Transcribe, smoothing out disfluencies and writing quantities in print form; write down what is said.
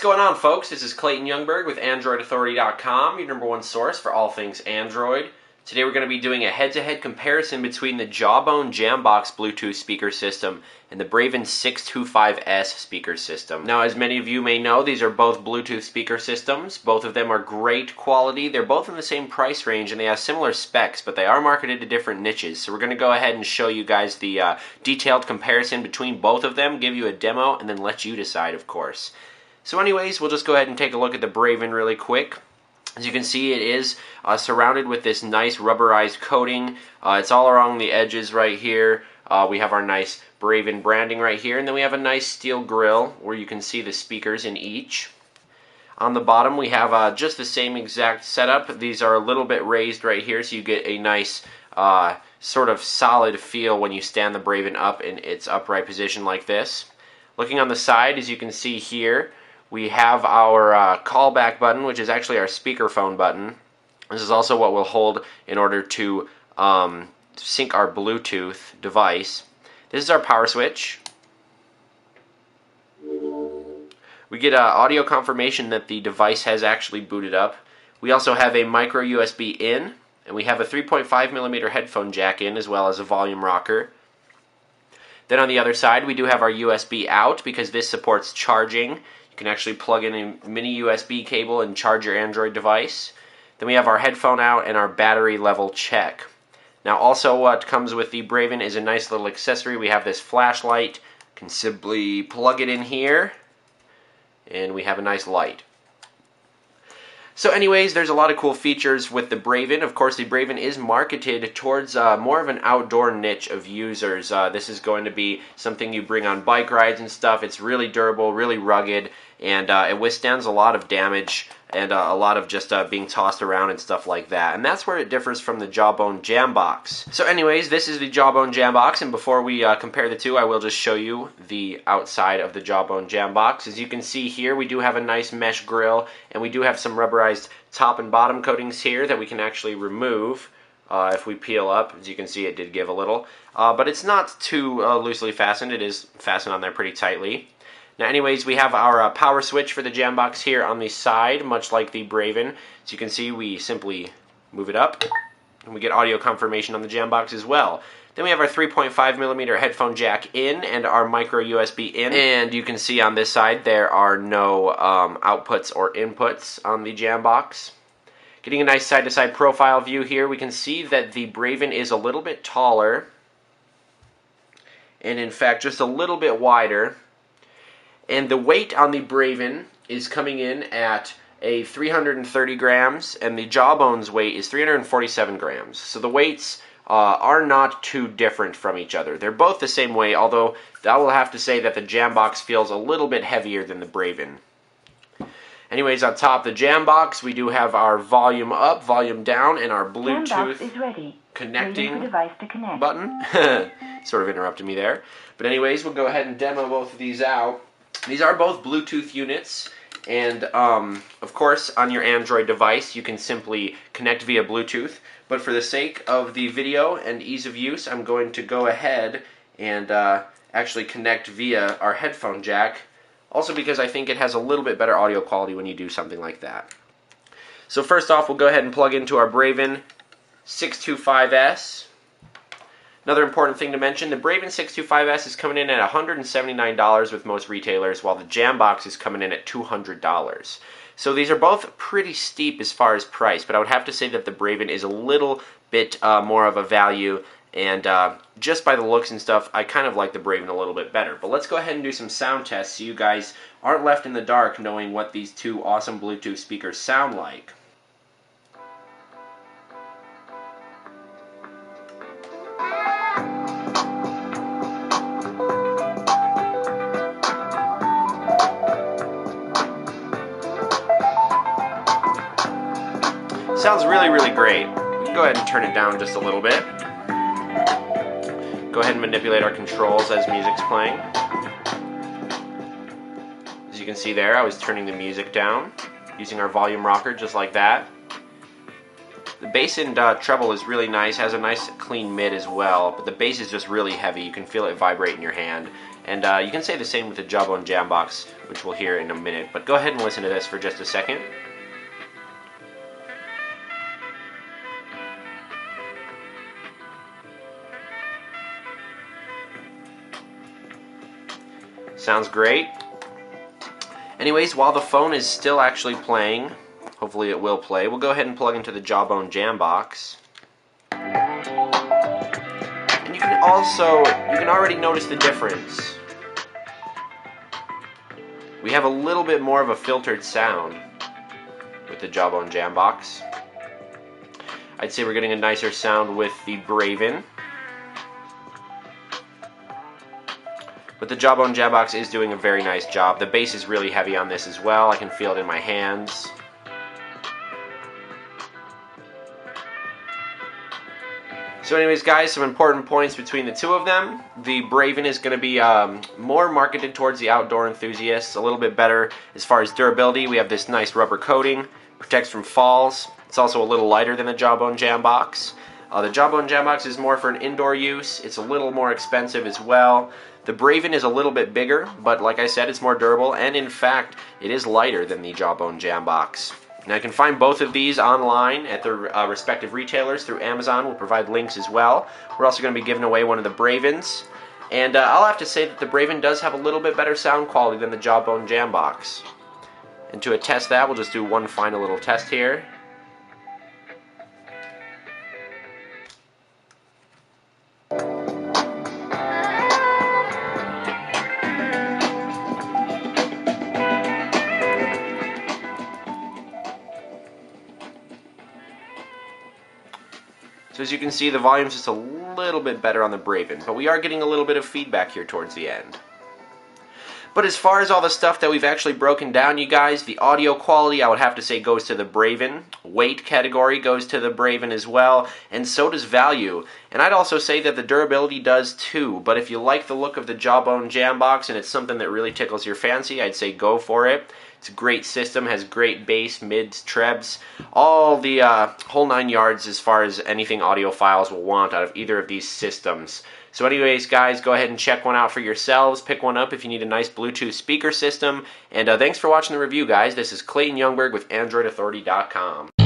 going on, folks? This is Clayton Youngberg with AndroidAuthority.com, your #1 source for all things Android. Today we're going to be doing a head-to-head comparison between the Jawbone Jambox Bluetooth speaker system and the Braven 625S speaker system. Now, as many of you may know, these are both Bluetooth speaker systems. Both of them are great quality. They're both in the same price range and they have similar specs, but they are marketed to different niches. So we're going to go ahead and show you guys the detailed comparison between both of them, give you a demo, and then let you decide, of course. So anyways, we'll just go ahead and take a look at the Braven really quick. As you can see, it is surrounded with this nice rubberized coating. It's all along the edges right here. We have our nice Braven branding right here, and then we have a nice steel grill where you can see the speakers in each. On the bottom we have just the same exact setup. These are a little bit raised right here, so you get a nice sort of solid feel when you stand the Braven up in its upright position like this. Looking on the side, as you can see here, we have our callback button, which is actually our speakerphone button. This is also what we'll hold in order to sync our Bluetooth device. This is our power switch. We get audio confirmation that the device has actually booted up. We also have a micro USB in, and we have a 3.5mm headphone jack in, as well as a volume rocker. Then on the other side, we do have our USB out, because this supports charging. You can actually plug in a mini USB cable and charge your Android device. Then we have our headphone out and our battery level check. Now also what comes with the Braven is a nice little accessory. We have this flashlight. You can simply plug it in here and we have a nice light. So anyways, there's a lot of cool features with the Braven. Of course, the Braven is marketed towards more of an outdoor niche of users. This is going to be something you bring on bike rides and stuff. It's really durable, really rugged, and it withstands a lot of damage and a lot of just being tossed around and stuff like that. And that's where it differs from the Jawbone Jambox. So anyways, this is the Jawbone Jambox, and before we compare the two, I will just show you the outside of the Jawbone Jambox. As you can see here, we do have a nice mesh grill, and we do have some rubberized top and bottom coatings here that we can actually remove if we peel up. As you can see, it did give a little, but it's not too loosely fastened. It is fastened on there pretty tightly. Now anyways, we have our power switch for the Jambox here on the side, much like the Braven. As you can see, we simply move it up, and we get audio confirmation on the Jambox as well. Then we have our 3.5mm headphone jack in and our micro USB in. And you can see on this side there are no outputs or inputs on the Jambox. Getting a nice side-to-side profile view here, we can see that the Braven is a little bit taller, and in fact just a little bit wider. And the weight on the Braven is coming in at a 330 grams, and the Jawbone's weight is 347 grams. So the weights are not too different from each other. They're both the same weight, although I will have to say that the Jambox feels a little bit heavier than the Braven. Anyways, on top of the Jambox, we do have our volume up, volume down, and our Bluetooth is ready. connecting Device to connect. button. Sort of interrupted me there. But anyways, we'll go ahead and demo both of these out. These are both Bluetooth units, and of course on your Android device you can simply connect via Bluetooth, but for the sake of the video and ease of use, I'm going to go ahead and actually connect via our headphone jack, also because I think it has a little bit better audio quality when you do something like that. So first off, we'll go ahead and plug into our Braven 625S. Another important thing to mention, the Braven 625S is coming in at $179 with most retailers, while the Jambox is coming in at $200. So these are both pretty steep as far as price, but I would have to say that the Braven is a little bit more of a value, and just by the looks and stuff, I kind of like the Braven a little bit better. But let's go ahead and do some sound tests so you guys aren't left in the dark knowing what these two awesome Bluetooth speakers sound like. Sounds really, really great. We can go ahead and turn it down just a little bit. Go ahead and manipulate our controls as music's playing. As you can see there, I was turning the music down, using our volume rocker just like that. The bass and treble is really nice, has a nice clean mid as well, but the bass is just really heavy. You can feel it vibrate in your hand. And you can say the same with the Jawbone Jambox, which we'll hear in a minute. But go ahead and listen to this for just a second. Sounds great. Anyways, while the phone is still actually playing, hopefully it will play, we'll go ahead and plug into the Jawbone Jambox. And you can already notice the difference. We have a little bit more of a filtered sound with the Jawbone Jambox. I'd say we're getting a nicer sound with the Braven. But the Jawbone Jambox is doing a very nice job. The bass is really heavy on this as well. I can feel it in my hands. So anyways, guys, some important points between the two of them. The Braven is going to be more marketed towards the outdoor enthusiasts, a little bit better as far as durability. We have this nice rubber coating, protects from falls. It's also a little lighter than the Jawbone Jambox. The Jawbone Jambox is more for an indoor use. It's a little more expensive as well. The Braven is a little bit bigger, but like I said, it's more durable, and in fact, it is lighter than the Jawbone Jambox. Now you can find both of these online at their respective retailers through Amazon. We'll provide links as well. We're also going to be giving away one of the Bravens. And I'll have to say that the Braven does have a little bit better sound quality than the Jawbone Jambox. And to attest that, we'll just do one final little test here. So as you can see, the volume's just a little bit better on the Braven, but we are getting a little bit of feedback here towards the end. But as far as all the stuff that we've actually broken down, you guys, the audio quality, I would have to say, goes to the Braven. Weight category goes to the Braven as well, and so does value. And I'd also say that the durability does too, but if you like the look of the Jawbone Jambox and it's something that really tickles your fancy, I'd say go for it. It's a great system, has great bass, mids, trebs, all the whole 9 yards as far as anything audiophiles will want out of either of these systems. So anyways, guys, go ahead and check one out for yourselves. Pick one up if you need a nice Bluetooth speaker system. And thanks for watching the review, guys. This is Clayton Youngberg with AndroidAuthority.com.